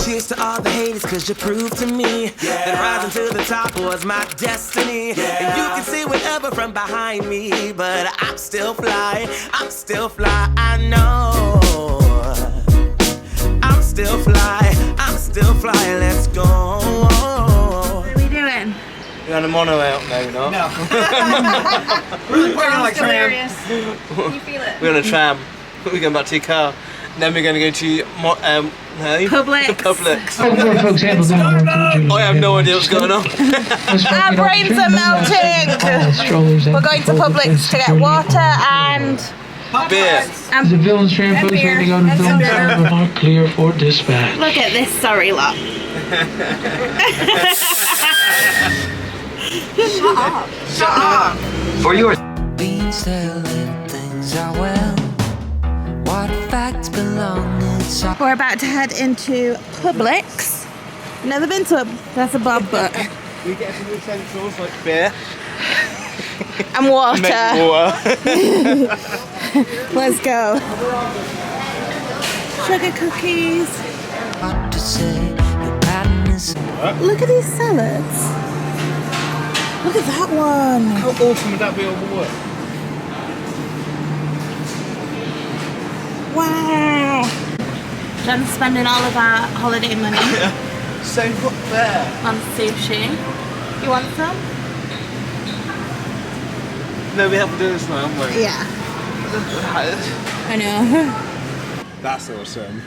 Cheers to all the haters, cause you proved to me that rising to the top was my destiny. And you can see whatever from behind me, but I'm still fly, I know. I'm still fly, let's go. What are we doing? We're on a monorail. No, we're not. No. We're on like tram. Can you feel it? We're on a tram. We're going back to your car. And then we're going to go to Publix. Publix. I have no idea what's going on. Our brains are melting. We're going to Publix to get water and beer. The villain's tram folks ready to go to the film tram but not clear for dispatch. look at this sorry lot. Shut up. For yours. Beans telling things are well. What facts belong inside. We're about to head into Publix. Never been to a, that's a Bob, but We get some essentials like beer. and water. Make water. Let's go. Sugar cookies. What to say, your pattern is Look at these salads. Look at that one. How awesome would that be over work? Wow. John's spending all of our holiday money So what there? on sushi. You want some? No, we have to do this now, haven't we? Yeah. I know. That's awesome.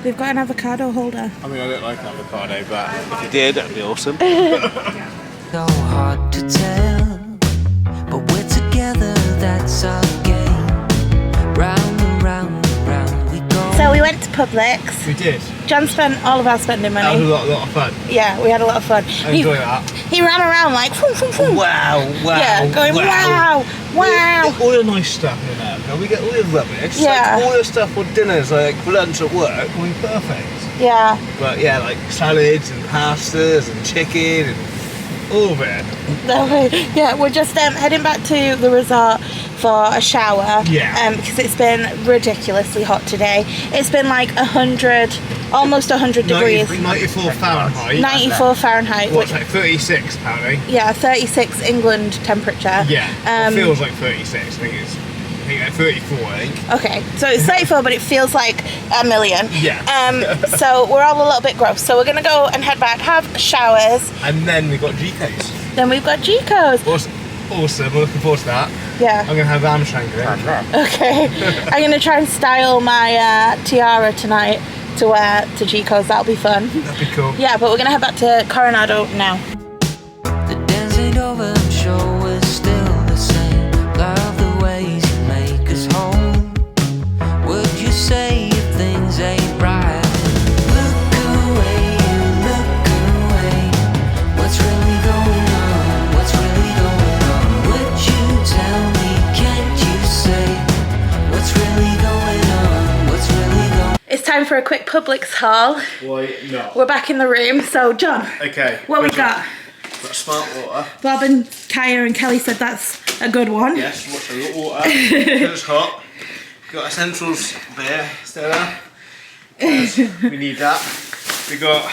We've got an avocado holder. I mean, I don't like avocado, but if you did, that'd be awesome. so hard to tell, but we're together, that's our game. Round and round and round we go. So we went to Publix. We did. John spent all of our spending That was money. a lot of fun. Yeah, we had a lot of fun. I enjoy that. He ran around like, boom, boom, boom. Wow, Yeah, going wow, wow. All the nice stuff in America. We get all the rubbish. Yeah. Like, all the stuff for dinners, like for lunch at work, will be perfect. Yeah. But yeah, like salads and pastas and chicken and all of it. Yeah, we're just heading back to the resort for a shower. Yeah. Because it's been ridiculously hot today. It's been like 100, almost 100 degrees. 94 Fahrenheit. 94 Fahrenheit. What's like 36 apparently? Yeah, 36 England temperature. Yeah. It feels like 36. I think it's like 34, I think. Okay, so it's 34, but it feels like a million. Yeah. So we're all a little bit gross. So we're gonna go and head back, have showers. And then we've got Jiko's. Then we've got Jiko's. Awesome, we're looking forward to that. Yeah. I'm gonna have lamb shank in. Okay. I'm gonna try and style my tiara tonight to wear to Jiko's. That'll be fun. That'd be cool. Yeah, but we're gonna head back to Coronado now. The dance ain't over, I'm sure we're still the same. Love the ways you make us whole. Would you say if things ain't right? Look away, what's really going on? What's really going on? Would you tell me, can't you say what's really going on? What's really going on? It's time for a quick Publix haul. Why not? We're back in the room. So John, Okay. what we got? Got smart water. Bob and Kaya and Kelly said that's a good one. Yes, what's a little water. It's hot. Got essentials beer, Stella. We need that. We got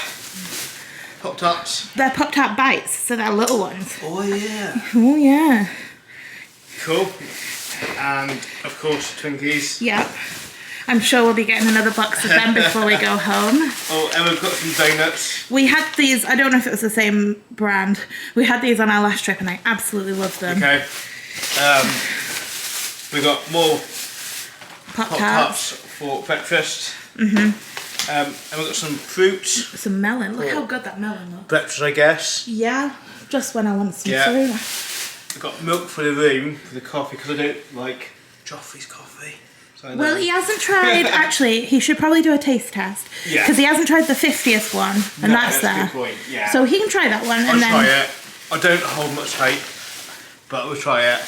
Pop Tarts. They're Pop-Tart bites, so they're little ones. Oh yeah. Oh yeah. Cool. And of course Twinkies. Yeah. I'm sure we'll be getting another box of them before we go home. Oh, and we've got some donuts. We had these, I don't know if it was the same brand. We had these on our last trip and I absolutely loved them. Okay. We got more Pop-Tarts. Pop-Tarts for breakfast. And we've got some fruit. Some melon. Look how good that melon looks. Breakfast, I guess. Yeah, just when I want some Yeah. food. We've got milk for the room, for the coffee, because I don't like Joffrey's coffee. So I Well, know. he hasn't tried, actually, he should probably do a taste test. Yeah. Because he hasn't tried the 50th one, and No, that's a there. good point, yeah. So he can try that one, I'll and then... try it. I don't hold much hope, but we'll try it.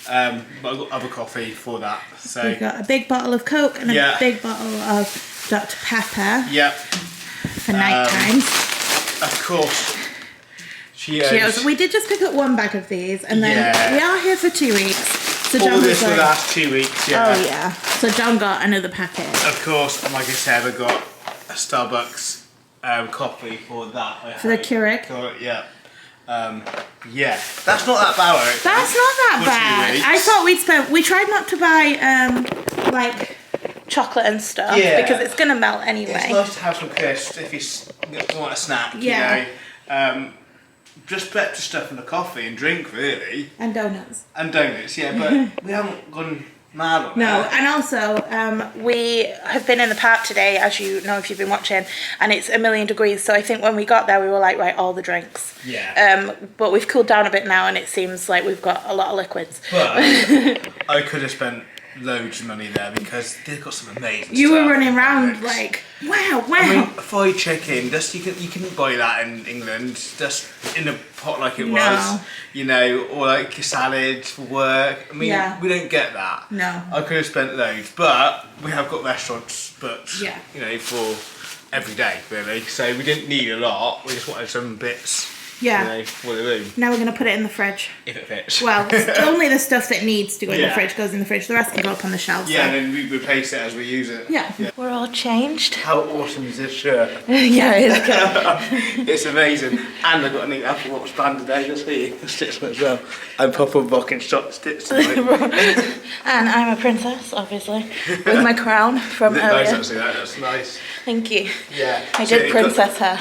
But I've got other coffee for that. So We've got a big bottle of Coke and a Yeah. big bottle of Dr. Pepper yeah, for night times. of course. Cheers. We did just pick up one bag of these, and then Yeah. we are here for 2 weeks. So All John was this will like, last 2 weeks. Yeah. oh yeah. So John got another packet. Of course, and like I said, I got a Starbucks coffee for that. For the Keurig? Yeah. Yeah, that's not that bad. That's not that bad. I thought we tried not to buy like chocolate and stuff because it's gonna melt anyway. It's nice to have some crisps if you want a snack. Yeah. You know. Just put the stuff in the coffee and drink really. And donuts. And donuts, yeah, but we haven't gone mad on No, that. and also we have been in the park today, as you know if you've been watching, and it's 1,000,000 degrees. So I think when we got there, we were like, right, all the drinks. Yeah. But we've cooled down a bit now, and it seems like we've got a lot of liquids. But I could have spent loads of money there because they've got some amazing You stuff. were running around like, wow. I mean, fried chicken, just you couldn't buy that in England, just in a pot like it was, you know, or like a salad for work. I mean, we don't get that. No. I could have spent loads, but we have got restaurants booked, Yeah. you know, for every day, really. So we didn't need a lot, we just wanted some bits, Yeah. you know, for the room, Now we're going to put it in the fridge. if it fits. Well, it's only the stuff that needs to go in the Yeah. fridge goes in the fridge. The rest can go up on the shelf. Yeah, and then we replace it as we use it. Yeah. We're all changed. How awesome is this shirt? Yeah, it's good. It's amazing. And I've got a new Apple Watch band today, let's see. The stitch as well. I'm proper rocking shot stitch tonight. And I'm a princess, obviously, with my crown from Isn't it nice earlier. actually, that's nice. Thank you. Yeah. I So did princess her.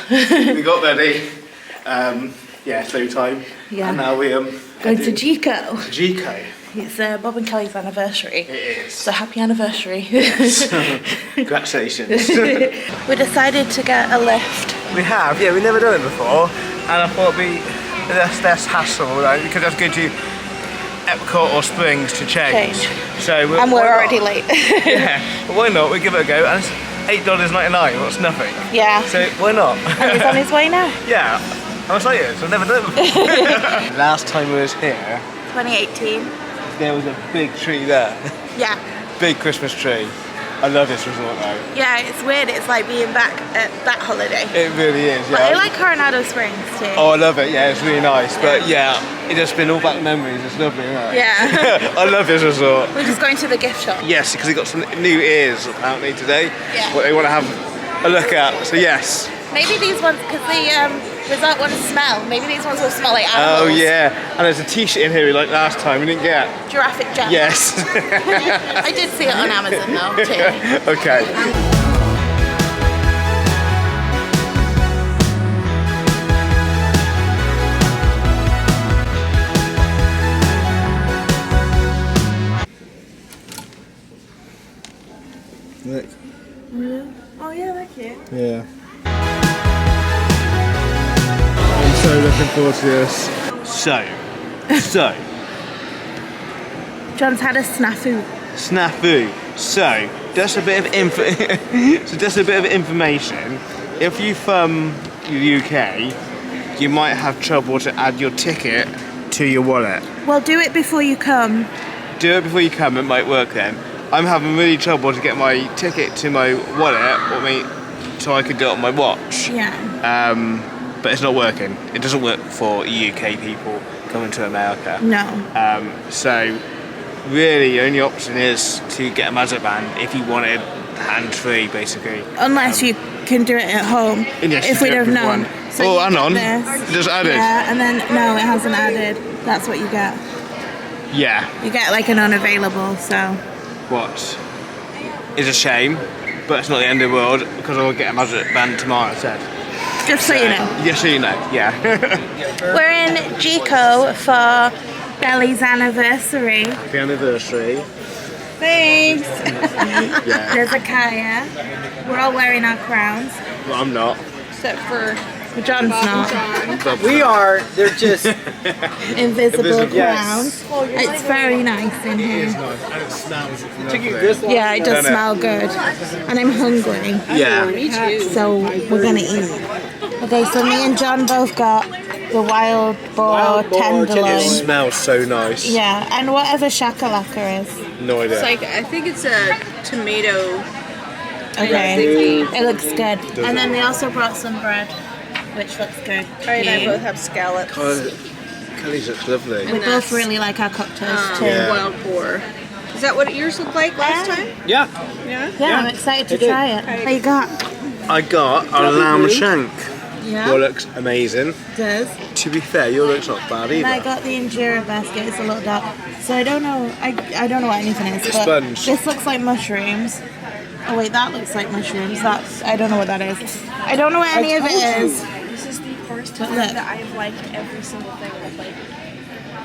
we got ready. Yeah, slow time. Yeah. And now we Going to Jiko. Jiko. It's Bob and Kelly's anniversary. It is. So happy anniversary. Congratulations. We decided to get a lift. We have, yeah, we've never done it before. And I thought it'd be less hassle, right? Because that's good to Epcot or Springs to change. So And why we're not? already late. Yeah, but why not? We give it a go. And it's $8.99, that's nothing. Yeah. So why not? And he's on his way now. Yeah, I'm excited. I've never done it before. Last time we was here, 2018. there was a big tree there. Yeah. Big Christmas tree. I love this resort though. Yeah, it's weird. It's like being back at that holiday. It really is, But I yeah. like Coronado Springs too. Oh, I love it. Yeah, it's really nice. But yeah, it's just been all back memories. It's lovely, isn't it? Yeah. I love this resort. We're just going to the gift shop. Yes, because they got some new ears apparently today. Yeah. What they want to have a look at. So yes. Maybe these ones, because the resort ones smell. Maybe these ones will smell like Oh animals. yeah. And there's a T-shirt in here we like last time we didn't get. Giraffic Jam. Yes. I did see it on Amazon though too. Okay. Look. Oh yeah, they're cute. Yeah. I'm so looking forward to this. So. John's had a snafu. Snafu. So, just a bit of information. If you're from the UK, you might have trouble to add your ticket to your wallet. Well, do it before you come. Do it before you come, it might work then. I'm having really trouble to get my ticket to my wallet, so I could do it on my watch. Yeah. But it's not working. It doesn't work for UK people coming to America. No. So really the only option is to get a magic band if you want it hands-free basically. Unless you can do it at home. Yes, if you we'd do it have with known. one. So Oh, you hang get on. this. Just added. Yeah, and then no, it hasn't added. That's what you get. Yeah. You get like an unavailable. So. What is a shame, but it's not the end of the world because I'll get a magic band tomorrow instead. Just so you know. Just so you know, yeah. We're in Jiko for Belly's anniversary. Happy anniversary. Thanks. Yeah. There's a Kaya. We're all wearing our crowns. Well, I'm not. Except for John's not. We are. They're just. Invisible Yes. crowns. It's very nice in here. Nice. And it smells Took you this long. Yeah, it does Doesn't it? smell good. And I'm hungry. Yeah. So we're gonna eat. Okay, so me and John both got the wild boar It tenderloin. smells so nice. Yeah, and whatever shakalaka is. No idea. It's like, I think it's a tomato. Okay, it looks good. And then they also brought some bread, which looks good. Carrie and I too. both have scallops. Kelly's looks lovely. We both really like our cocktails too. Yeah. Wild boar. Is that what yours looked like last time? Yeah. Yeah. Yeah, I'm excited to It did. try it. What you got? I got a lamb shank. Yeah. Your looks amazing. It does. To be fair, your looks not bad And I either. got the injera basket. It's a little dark, so I don't know. I don't know what anything is. It's but sponge. This looks like mushrooms. Oh wait, that looks like mushrooms. That's I don't know what that is. I don't know what any of it is. This is the first But time look. that I've liked every single thing I've liked.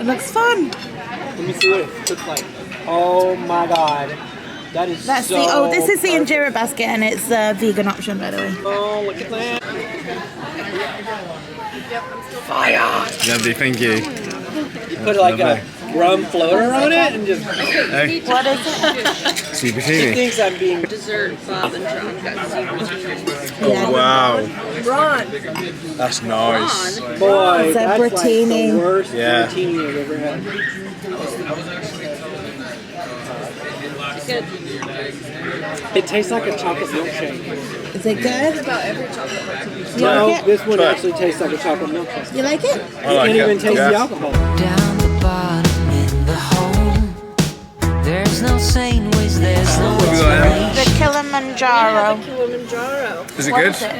It looks fun. Let me see what it looks like. Oh my god. That is That's so the this is the perfect. injera basket, and it's the vegan option, by the way. Oh, look at that. Lovely, thank you. You put like a rum floater on it and just Hey, What is it? super he teeny. thinks I'm being Dessert, Bob and John got Oh wow, Ron. that's nice. boy. It's a That's like Bertini. the worst Yeah. Bertini I've ever had. It tastes like a chocolate milkshake. Is it good? About every chocolate. You No, like it? this one Try it. actually tastes like a chocolate milkshake. You like it? I You like can't it. even taste yeah. the alcohol. Down the bottom in the home. There's no sane ways, there's no we got here? The Kilimanjaro. Kilimanjaro. Is it What good? is it?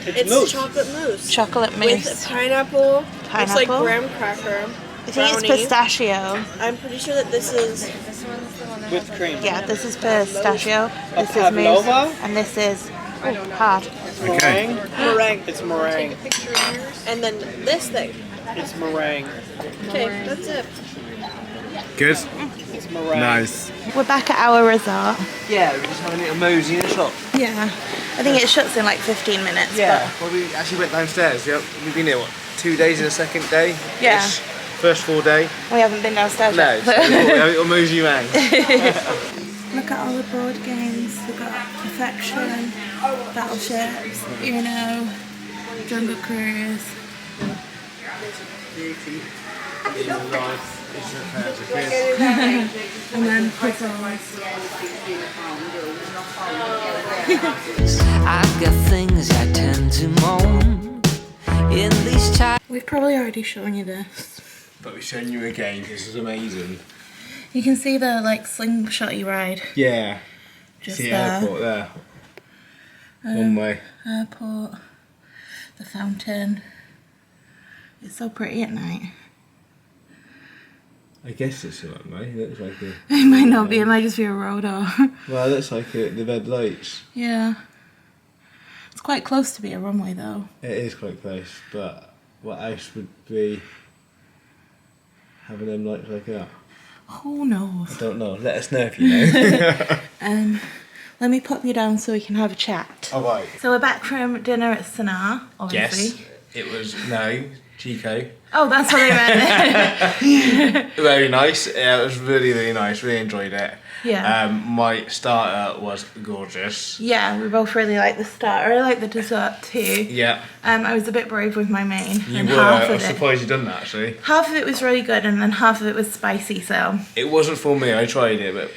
It's mousse. chocolate mousse. Chocolate With mousse. pineapple. It's like Pineapple? graham cracker. I think it's brownie. pistachio. I'm pretty sure that this is With cream. Yeah, this is pistachio. This is pavlova? mousse, and this is hard. Okay. meringue. It's meringue. And then this thing. It's meringue. Okay, that's it. Good. It's meringue. Nice. We're back at our resort. Yeah, we're just having a little mosey in the shop. Yeah, I think it shuts in like 15 minutes. Yeah. Well, we actually went downstairs. Yep. We've been here what? 2 days in the second day. Yeah. Ish. First full day. But we haven't been downstairs No. yet. So we're having a little mosey round. Look at all the board games. We've got Perfection, Battleships, Uno, Jungle Cruise. And then puzzles. I've got things I tend to moan in these times. We've probably already shown you this. But we're showing you again. This is amazing. You can see the like slingshotty ride Yeah. just See the there. airport there. One way. Airport, the fountain. It's so pretty at night. I guess it's a runway. It looks like a. It might not be, it might just be a road or. Well, it looks like the red lights. Yeah. It's quite close to be a runway though. It is quite close, but what else would be having them lights like that? Who knows? I don't know. Let us know if you know. Let me pop you down so we can have a chat. Alright. So we're back from dinner at Sanar, obviously. Yes. It was Jiko. Oh, that's what I meant. Very nice. Yeah, it was really, really nice. Really enjoyed it. Yeah. My starter was gorgeous. Yeah, we both really like the starter. I like the dessert too. Yeah. I was a bit brave with my main. You and were. half I of was it. surprised you done that actually. Half of it was really good, and then half of it was spicy. So It wasn't for me. I tried it, but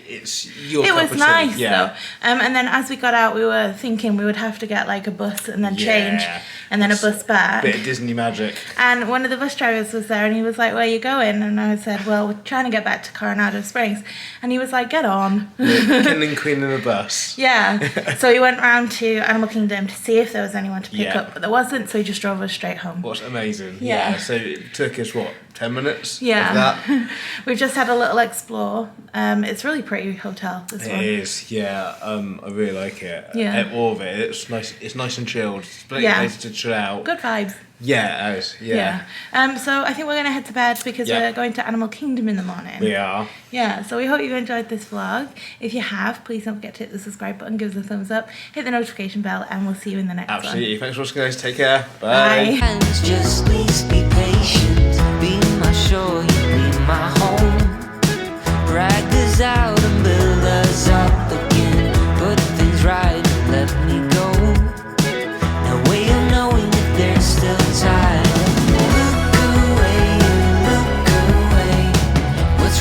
it's your it cup was of nice tea. Yeah. though. And then as we got out, we were thinking we would have to get like a bus and then change, Yeah. and then a bus back. Bit of Disney magic. And one of the bus drivers was there, and he was like, "Where are you going?" And I said, "Well, we're trying to get back to Coronado Springs." And he was like, "Get on." King and Queen in a bus. Yeah. So he went round to Animal Kingdom to see if there was anyone to pick Yeah. up, but there wasn't. So he just drove us straight home. What's amazing. Yeah. So it took us what, 10 minutes? Yeah. Of that? We've just had a little explore. It's a really pretty hotel. This It one. is, yeah. I really like it. Yeah. All of it. It's nice. It's nice and chilled. It's plenty Yeah. of places to chill out. Good vibes. Yeah, it is. Yeah. Yeah. So I think we're gonna head to bed because Yeah. we're going to Animal Kingdom in the morning. We are. Yeah, so we hope you enjoyed this vlog. If you have, please don't forget to hit the subscribe button, give us a thumbs up, hit the notification bell, and we'll see you in the next Absolutely. one. Thanks for watching, guys. Take care. Bye. Friends, just please be patient. Be my shore, you be my home. Drag us out and build us up again. Put things right and let me